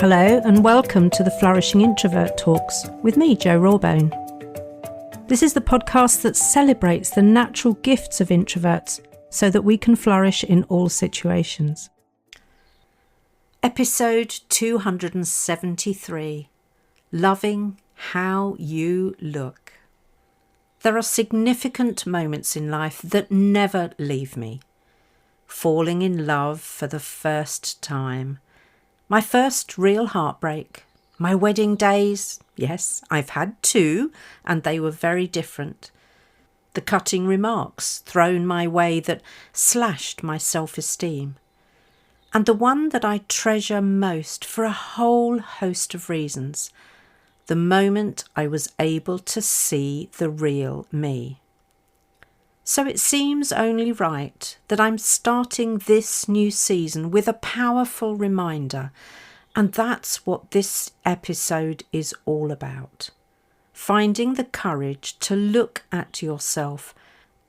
Hello and welcome to the Flourishing Introvert Talks with me, Jo Rawbone. This is the podcast that celebrates the natural gifts of introverts so that we can flourish in all situations. Episode 273, Loving How You Look. There are significant moments in life that never leave me. Falling in love for the first time. My first real heartbreak. My wedding days. Yes, I've had two, and they were very different. The cutting remarks thrown my way that slashed my self-esteem. And the one that I treasure most for a whole host of reasons. The moment I was able to see the real me. So it seems only right that I'm starting this new season with a powerful reminder, and that's what this episode is all about. Finding the courage to look at yourself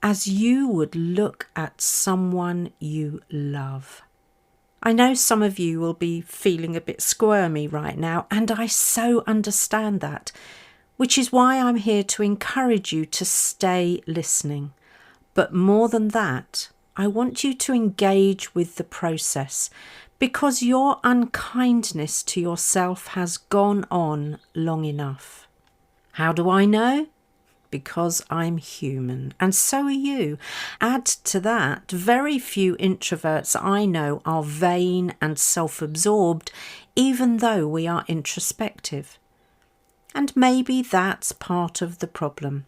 as you would look at someone you love. I know some of you will be feeling a bit squirmy right now, and I so understand that, which is why I'm here to encourage you to stay listening. But more than that, I want you to engage with the process because your unkindness to yourself has gone on long enough. How do I know? Because I'm human, and so are you. Add to that, very few introverts I know are vain and self-absorbed, even though we are introspective. And maybe that's part of the problem,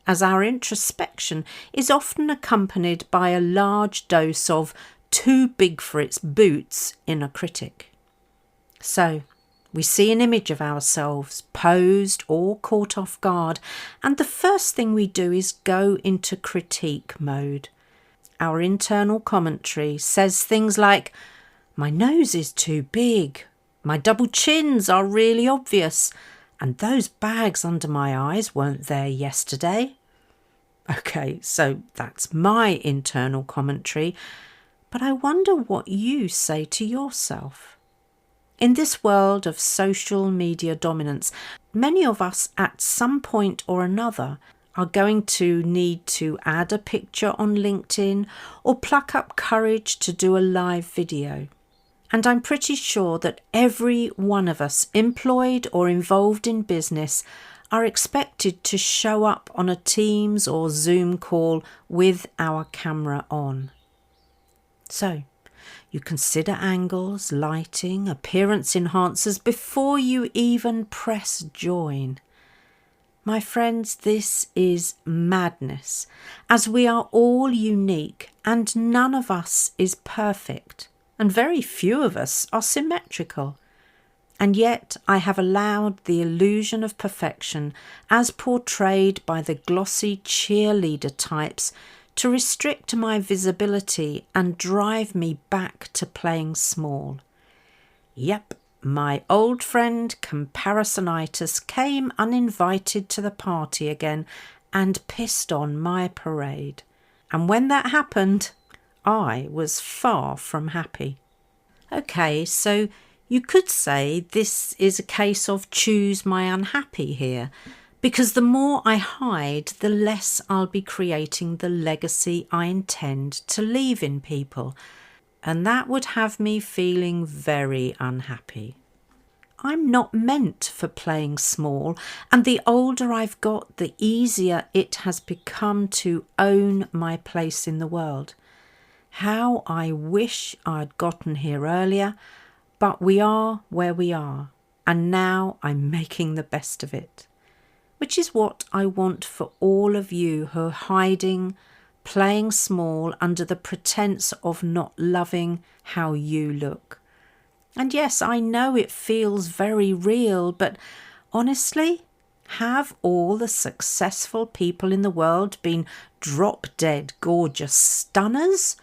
as our introspection is often accompanied by a large dose of too big for its boots inner critic. So, we see an image of ourselves, posed or caught off guard, and the first thing we do is go into critique mode. Our internal commentary says things like, "My nose is too big, my double chins are really obvious, and those bags under my eyes weren't there yesterday." Okay, so that's my internal commentary, but I wonder what you say to yourself. In this world of social media dominance, many of us at some point or another are going to need to add a picture on LinkedIn or pluck up courage to do a live video. And I'm pretty sure that every one of us, employed or involved in business, are expected to show up on a Teams or Zoom call with our camera on. So, you consider angles, lighting, appearance enhancers before you even press join. My friends, this is madness, as we are all unique and none of us is perfect, and very few of us are symmetrical. And yet I have allowed the illusion of perfection, as portrayed by the glossy cheerleader types, to restrict my visibility and drive me back to playing small. Yep, my old friend comparisonitis came uninvited to the party again and pissed on my parade. And when that happened, I was far from happy. Okay, so you could say this is a case of choose my unhappy here, because the more I hide, the less I'll be creating the legacy I intend to leave in people, and that would have me feeling very unhappy. I'm not meant for playing small, and the older I've got, the easier it has become to own my place in the world. How I wish I'd gotten here earlier, but we are where we are, and now I'm making the best of it. Which is what I want for all of you who are hiding, playing small under the pretense of not loving how you look. And yes, I know it feels very real, but honestly, have all the successful people in the world been drop-dead gorgeous stunners?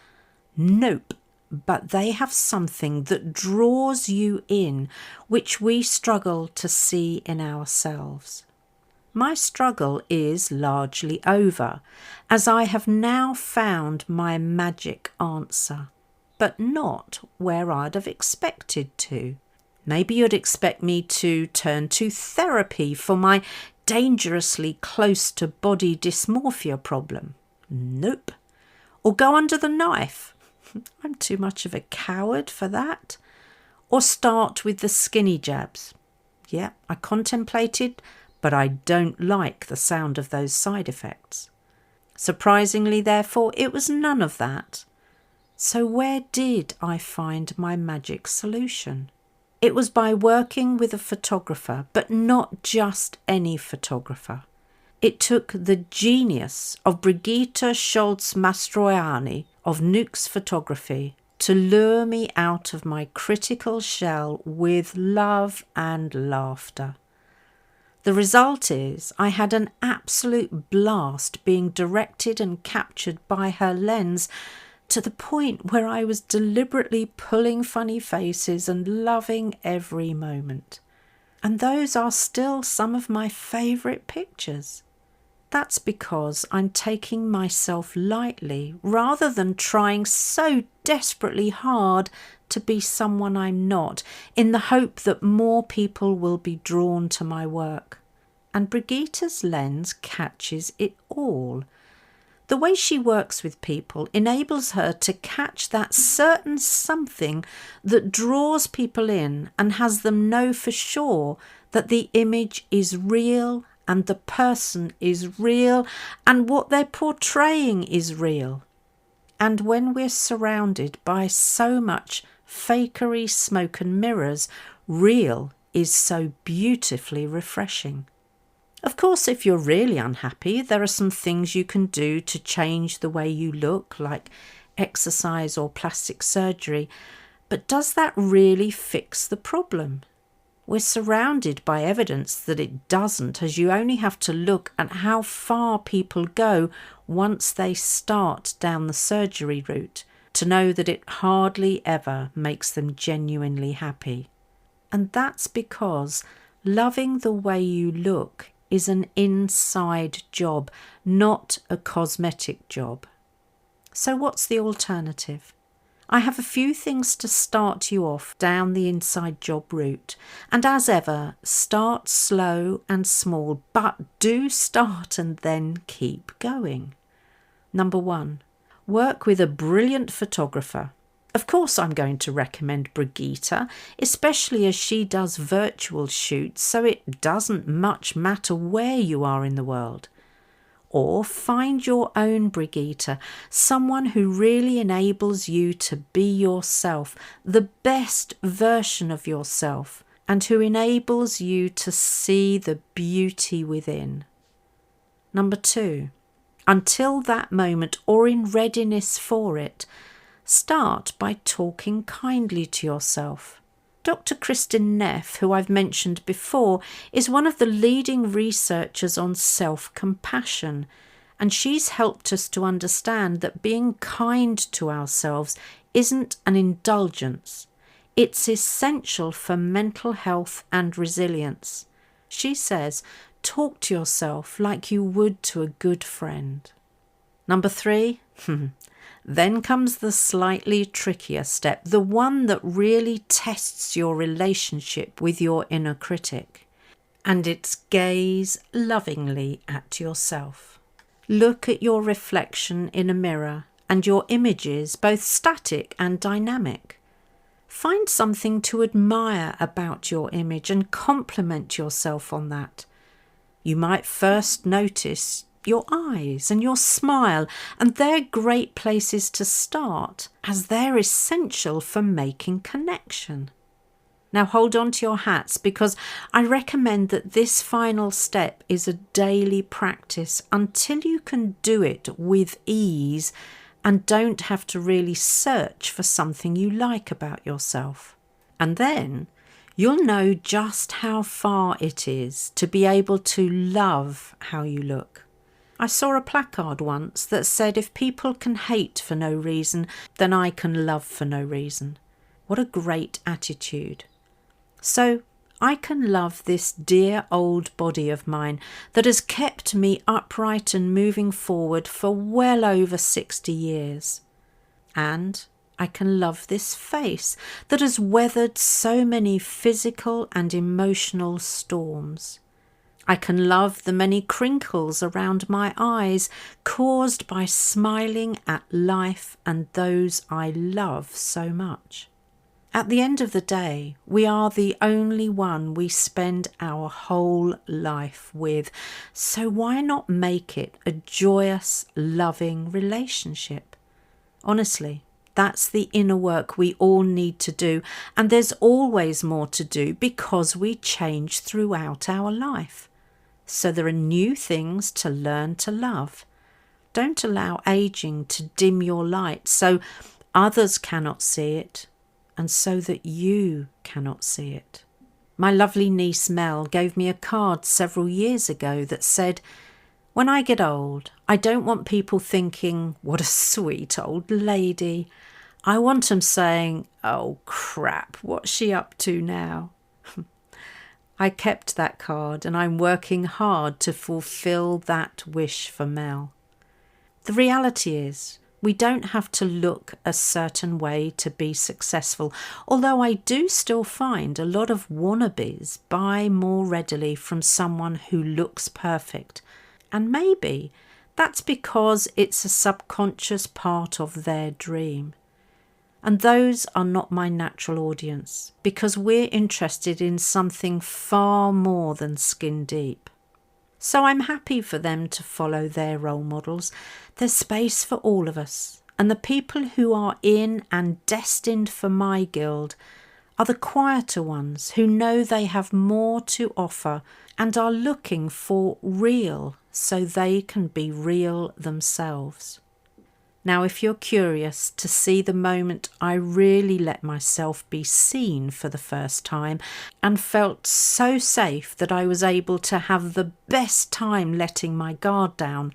Nope. But they have something that draws you in, which we struggle to see in ourselves. My struggle is largely over, as I have now found my magic answer, but not where I'd have expected to. Maybe you'd expect me to turn to therapy for my dangerously close to body dysmorphia problem. Nope. Or go under the knife. I'm too much of a coward for that. Or start with the skinny jabs. Yeah, I contemplated, but I don't like the sound of those side effects. Surprisingly, therefore, it was none of that. So where did I find my magic solution? It was by working with a photographer, but not just any photographer. It took the genius of Brigitte Scholz-Mastroianni of Nux Photography to lure me out of my critical shell with love and laughter. The result is I had an absolute blast being directed and captured by her lens, to the point where I was deliberately pulling funny faces and loving every moment. And those are still some of my favourite pictures. That's because I'm taking myself lightly rather than trying so desperately hard to be someone I'm not, in the hope that more people will be drawn to my work. And Brigitte's lens catches it all. The way she works with people enables her to catch that certain something that draws people in and has them know for sure that the image is real and the person is real and what they're portraying is real. And when we're surrounded by so much fakery, smoke and mirrors, real is so beautifully refreshing. Of course, if you're really unhappy, there are some things you can do to change the way you look, like exercise or plastic surgery. But does that really fix the problem? We're surrounded by evidence that it doesn't, as you only have to look at how far people go once they start down the surgery route to know that it hardly ever makes them genuinely happy. And that's because loving the way you look is an inside job, not a cosmetic job. So what's the alternative? I have a few things to start you off down the inside job route. And as ever, start slow and small, but do start and then keep going. Number 1, work with a brilliant photographer. Of course, I'm going to recommend Brigitte, especially as she does virtual shoots, so it doesn't much matter where you are in the world. Or find your own Brigitte, someone who really enables you to be yourself, the best version of yourself, and who enables you to see the beauty within. Number 2, until that moment or in readiness for it, start by talking kindly to yourself. Dr. Kristin Neff, who I've mentioned before, is one of the leading researchers on self-compassion, and she's helped us to understand that being kind to ourselves isn't an indulgence. It's essential for mental health and resilience. She says, talk to yourself like you would to a good friend. Number 3, then comes the slightly trickier step, the one that really tests your relationship with your inner critic. And it's gaze lovingly at yourself. Look at your reflection in a mirror and your images, both static and dynamic. Find something to admire about your image and compliment yourself on that. You might first notice your eyes and your smile, and they're great places to start as they're essential for making connection. Now hold on to your hats, because I recommend that this final step is a daily practice until you can do it with ease and don't have to really search for something you like about yourself. And then you'll know just how far it is to be able to love how you look. I saw a placard once that said, if people can hate for no reason, then I can love for no reason. What a great attitude. So I can love this dear old body of mine that has kept me upright and moving forward for well over 60 years. And I can love this face that has weathered so many physical and emotional storms. I can love the many crinkles around my eyes caused by smiling at life and those I love so much. At the end of the day, we are the only one we spend our whole life with, so why not make it a joyous, loving relationship? Honestly, that's the inner work we all need to do, and there's always more to do because we change throughout our life. So there are new things to learn to love. Don't allow aging to dim your light so others cannot see it, and so that you cannot see it. My lovely niece Mel gave me a card several years ago that said, "When I get old, I don't want people thinking, 'What a sweet old lady.' I want them saying, 'Oh crap, what's she up to now?'" I kept that card and I'm working hard to fulfill that wish for Mel. The reality is, we don't have to look a certain way to be successful, although I do still find a lot of wannabes buy more readily from someone who looks perfect. And maybe that's because it's a subconscious part of their dream. And those are not my natural audience, because we're interested in something far more than skin deep. So I'm happy for them to follow their role models. There's space for all of us, and the people who are in and destined for my guild are the quieter ones who know they have more to offer and are looking for real so they can be real themselves. Now, if you're curious to see the moment I really let myself be seen for the first time and felt so safe that I was able to have the best time letting my guard down,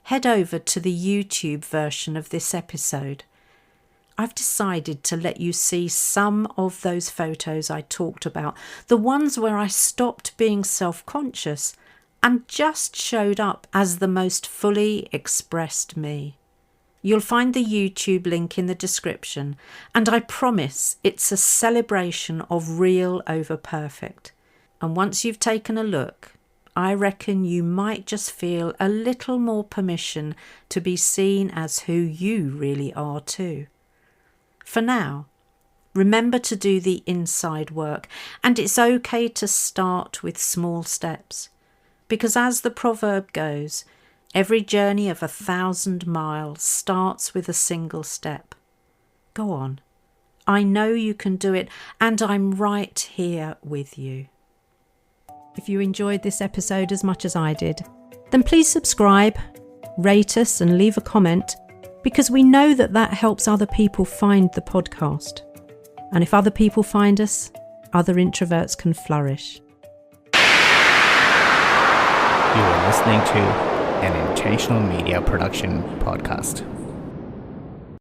head over to the YouTube version of this episode. I've decided to let you see some of those photos I talked about, the ones where I stopped being self-conscious and just showed up as the most fully expressed me. You'll find the YouTube link in the description, and I promise it's a celebration of real over perfect. And once you've taken a look, I reckon you might just feel a little more permission to be seen as who you really are too. For now, remember to do the inside work, and it's okay to start with small steps, because as the proverb goes, every journey of 1,000 miles starts with a single step. Go on. I know you can do it, and I'm right here with you. If you enjoyed this episode as much as I did, then please subscribe, rate us and leave a comment, because we know that that helps other people find the podcast. And if other people find us, other introverts can flourish. You are listening to an Intentional Media Production podcast.